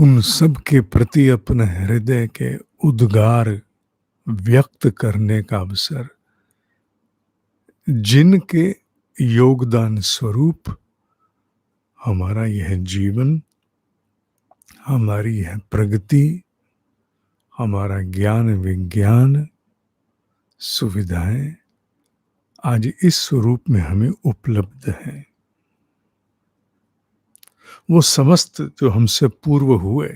उन सब के प्रति अपने हृदय के उद्गार व्यक्त करने का अवसर, जिनके योगदान स्वरूप हमारा यह जीवन, हमारी यह प्रगति, हमारा ज्ञान विज्ञान, सुविधाएं आज इस स्वरूप में हमें उपलब्ध हैं। वो समस्त जो हमसे पूर्व हुए,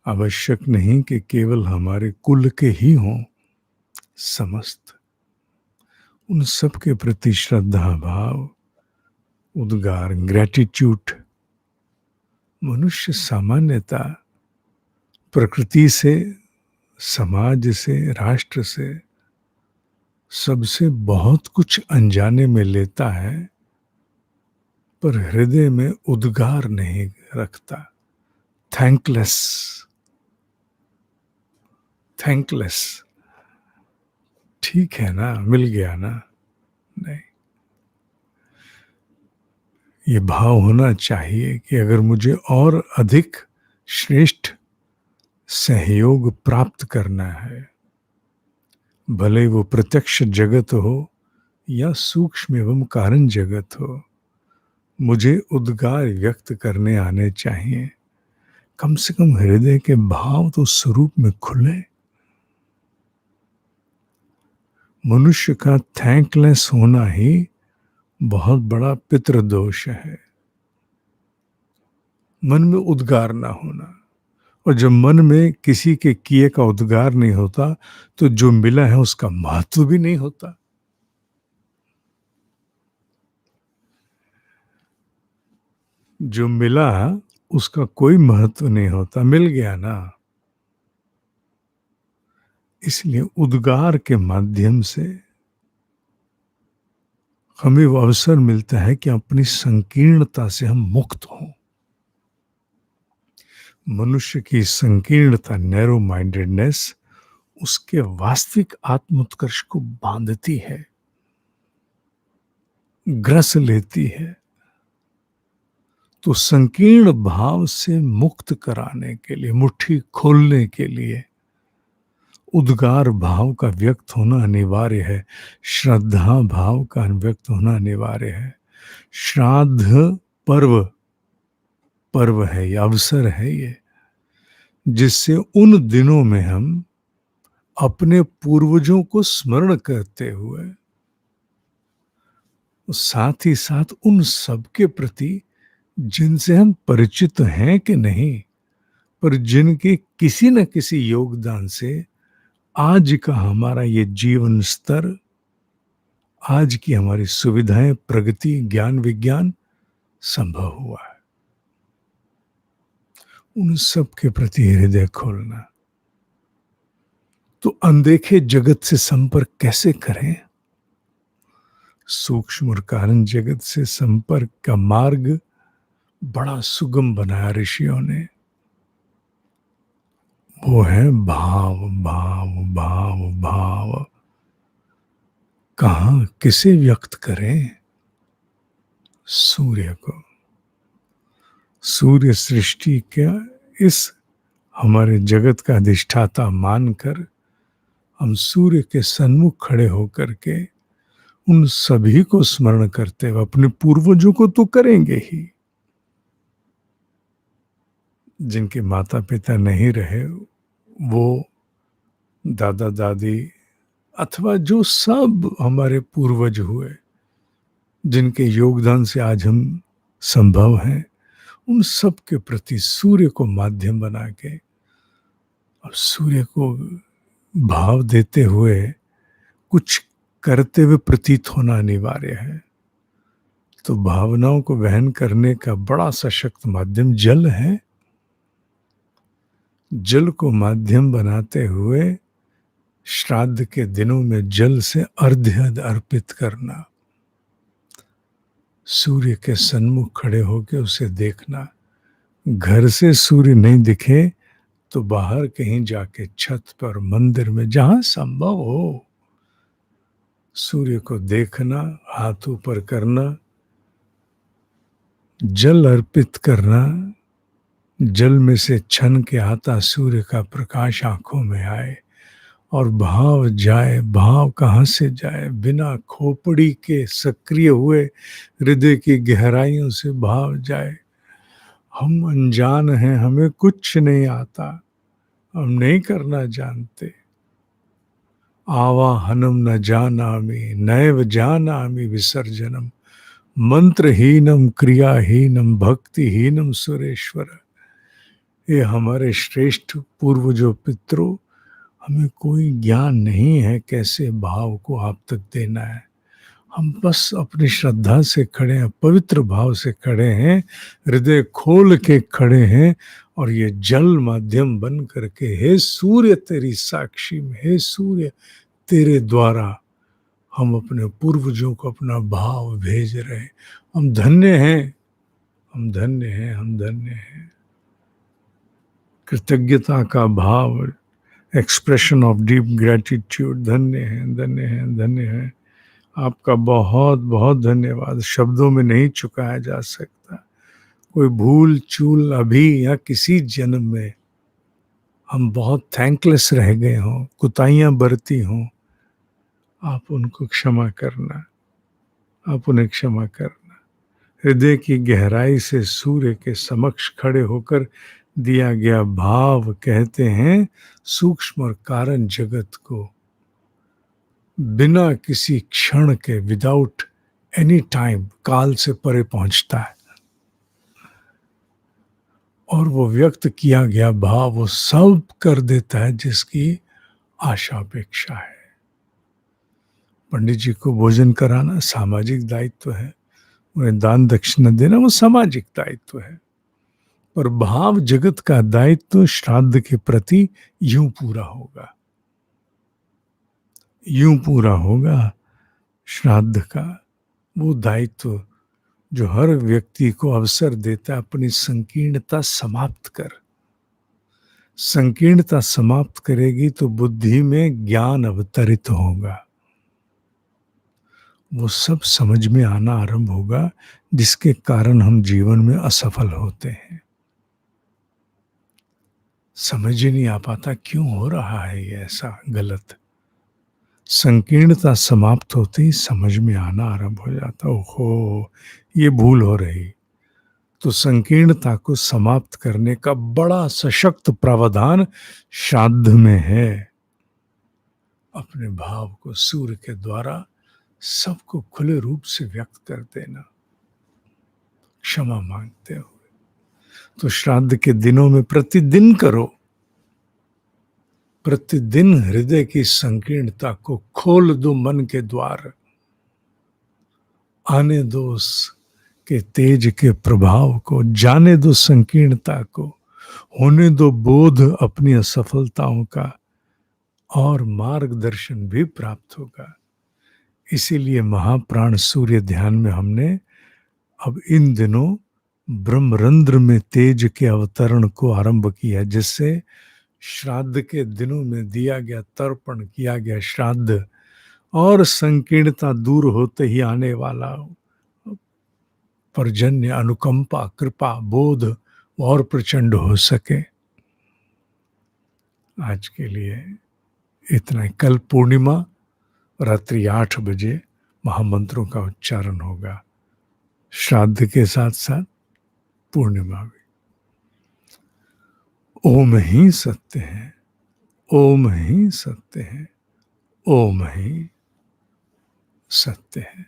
आवश्यक नहीं कि केवल हमारे कुल के ही हों, समस्त उन सब के प्रति श्रद्धा भाव, उद्गार, ग्रेटिट्यूड मनुष्य सामान्यता प्रकृति से, समाज से, राष्ट्र से, सबसे बहुत कुछ अनजाने में लेता है, पर हृदय में उद्गार नहीं रखता। Thankless, thankless. ठीक है ना, मिल गया ना, नहीं। ये भाव होना चाहिए कि अगर मुझे और अधिक श्रेष्ठ सहयोग प्राप्त करना है, भले वो प्रत्यक्ष जगत हो या सूक्ष्म एवं कारण जगत हो, मुझे उद्गार व्यक्त करने आने चाहिए। कम से कम हृदय के भाव तो स्वरूप में खुले। मनुष्य का थैंकलेस होना ही बहुत बड़ा पितृदोष है, मन में उद्गार ना होना। और जब मन में किसी के किए का उद्गार नहीं होता, तो जो मिला है उसका महत्व भी नहीं होता। जो मिला उसका कोई महत्व नहीं होता, मिल गया ना। इसलिए उद्गार के माध्यम से हमें वो अवसर मिलता है कि अपनी संकीर्णता से हम मुक्त हों। मनुष्य की संकीर्णता, नैरो माइंडेडनेस, उसके वास्तविक आत्मोत्कर्ष को बांधती है, ग्रस लेती है। तो संकीर्ण भाव से मुक्त कराने के लिए, मुट्ठी खोलने के लिए उद्गार भाव का व्यक्त होना अनिवार्य है, श्रद्धा भाव का व्यक्त होना अनिवार्य है। श्राद्ध पर्व, पर्व है, ये अवसर है, ये जिससे उन दिनों में हम अपने पूर्वजों को स्मरण करते हुए साथ ही साथ उन सब के प्रति जिनसे हम परिचित हैं कि नहीं, पर जिनके किसी न किसी योगदान से आज का हमारा ये जीवन स्तर, आज की हमारी सुविधाएं, प्रगति, ज्ञान विज्ञान संभव हुआ है, उन सब के प्रति हृदय खोलना। तो अनदेखे जगत से संपर्क कैसे करें? सूक्ष्म और कारण जगत से संपर्क का मार्ग बड़ा सुगम बनाया ऋषियों ने। वो है भाव, भाव, भाव, भाव। कहां, किसे व्यक्त करें? सूर्य को। सूर्य सृष्टि का इस हमारे जगत का अधिष्ठाता मानकर हम सूर्य के सन्मुख खड़े होकर के उन सभी को स्मरण करते हुए अपने पूर्वजों को तो करेंगे ही, जिनके माता पिता नहीं रहे, वो दादा दादी अथवा जो सब हमारे पूर्वज हुए, जिनके योगदान से आज हम संभव हैं, उन सब के प्रति सूर्य को माध्यम बना के और सूर्य को भाव देते हुए कुछ करते हुए प्रतीत होना अनिवार्य है। तो भावनाओं को वहन करने का बड़ा सशक्त माध्यम जल है। जल को माध्यम बनाते हुए श्राद्ध के दिनों में जल से अर्घ्य अर्पित करना, सूर्य के सन्मुख खड़े होकर उसे देखना। घर से सूर्य नहीं दिखे तो बाहर कहीं जाके छत पर, मंदिर में, जहां संभव हो, सूर्य को देखना, हाथ ऊपर करना, जल अर्पित करना, जल में से छन के आता सूर्य का प्रकाश आंखों में आए, और भाव जाए, भाव कहाँ से जाए, बिना खोपड़ी के सक्रिय हुए हृदय की गहराइयों से भाव जाए। हम अनजान हैं, हमें कुछ नहीं आता, हम नहीं करना जानते। आवाहनम न जानामि नैव जानामि विसर्जनम, मंत्रहीनम क्रियाहीनम भक्तिहीनम सुरेश्वर। ये हमारे श्रेष्ठ पूर्वजों पितरों, हमें कोई ज्ञान नहीं है कैसे भाव को आप तक देना है। हम बस अपनी श्रद्धा से खड़े हैं, पवित्र भाव से खड़े हैं, हृदय खोल के खड़े हैं, और ये जल माध्यम बन करके, हे सूर्य तेरी साक्षी में, हे सूर्य तेरे द्वारा हम अपने पूर्वजों को अपना भाव भेज रहे हैं। हम धन्य हैं, हम धन्य हैं, हम धन्य हैं। कृतज्ञता का भाव, एक्सप्रेशन ऑफ डीप ग्रेटिट्यूड, धन्य है, धन्य है, धन्य है। आपका बहुत बहुत धन्यवाद, शब्दों में नहीं चुकाया जा सकता। कोई भूल चूल अभी या किसी जन्म में हम बहुत थैंकलेस रह गए हों, कुताइयां बरती हों, आप उनको क्षमा करना, आप उन्हें क्षमा करना। हृदय की गहराई से सूर्य के समक्ष खड़े होकर दिया गया भाव कहते हैं सूक्ष्म और कारण जगत को बिना किसी क्षण के, विदाउट एनी टाइम, काल से परे पहुंचता है। और वो व्यक्त किया गया भाव वो सब कर देता है जिसकी आशा अपेक्षा है। पंडित जी को भोजन कराना सामाजिक दायित्व है, उन्हें दान दक्षिणा देना वो सामाजिक दायित्व है, पर भाव जगत का दायित्व श्राद्ध के प्रति यूं पूरा होगा, यूं पूरा होगा। श्राद्ध का वो दायित्व जो हर व्यक्ति को अवसर देता है अपनी संकीर्णता समाप्त कर। संकीर्णता समाप्त करेगी तो बुद्धि में ज्ञान अवतरित होगा, वो सब समझ में आना आरंभ होगा जिसके कारण हम जीवन में असफल होते हैं। समझ ही नहीं आ पाता क्यों हो रहा है ये ऐसा गलत। संकीर्णता समाप्त होते ही समझ में आना आरंभ हो जाता, ओहो ये भूल हो रही। तो संकीर्णता को समाप्त करने का बड़ा सशक्त प्रावधान श्राद्ध में है। अपने भाव को सूर्य के द्वारा सबको खुले रूप से व्यक्त कर देना, क्षमा मांगते हुए। तो श्राद्ध के दिनों में प्रतिदिन करो, प्रतिदिन हृदय की संकीर्णता को खोल दो, मन के द्वार आने दो, उसके तेज के प्रभाव को जाने दो, संकीर्णता को होने दो बोध अपनी असफलताओं का, और मार्गदर्शन भी प्राप्त होगा। इसीलिए महाप्राण सूर्य ध्यान में हमने अब इन दिनों ब्रह्मरंध्र में तेज के अवतरण को आरंभ किया, जिससे श्राद्ध के दिनों में दिया गया तर्पण, किया गया श्राद्ध, और संकीर्णता दूर होते ही आने वाला पर्जन्य, अनुकंपा, कृपा, बोध और प्रचंड हो सके। आज के लिए इतना। कल पूर्णिमा रात्रि 8 बजे महामंत्रों का उच्चारण होगा, श्राद्ध के साथ साथ पूर्णिमा भी। ओम ही सत्य है, ओम ही सत्य है, ओम ही सत्य है।